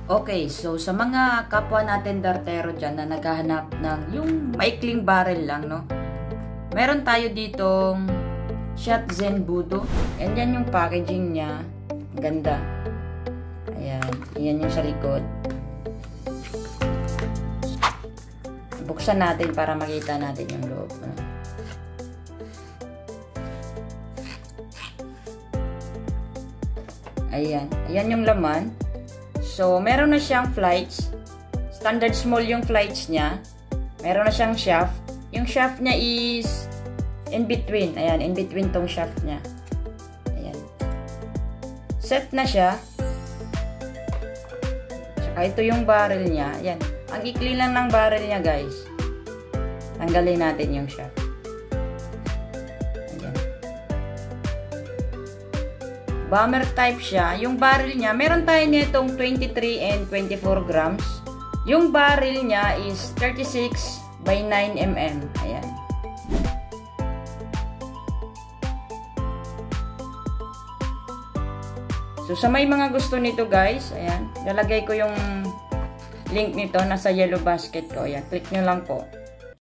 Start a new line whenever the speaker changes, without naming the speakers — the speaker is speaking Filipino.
Okay, so sa mga kapwa natin dartero dyan na naghahanap ng yung maikling barrel lang, no? Meron tayo ditong Shotzen Budo. And yan yung packaging niya. Ganda. Ayan. Ayan yung sa likod. Buksan natin para makita natin yung loob. Ayan. Ayan yung laman. So, meron na siyang flights. Standard small yung flights niya. Meron na siyang shaft. Yung shaft niya is in between. Ayan, in between tong shaft niya. Ayan. Set na siya. Tsaka ito yung barrel niya. Ayan. Ang ikli lang ng barrel niya, guys. Tanggalin natin yung shaft. Bomber type siya. Yung barrel niya, meron tayo nitong 23 and 24 grams. Yung barrel niya is 36 by 9 mm. Ayan. So, sa may mga gusto nito, guys, ayan, lalagay ko yung link nito nasa yellow basket ko. Ayan, click nyo lang po.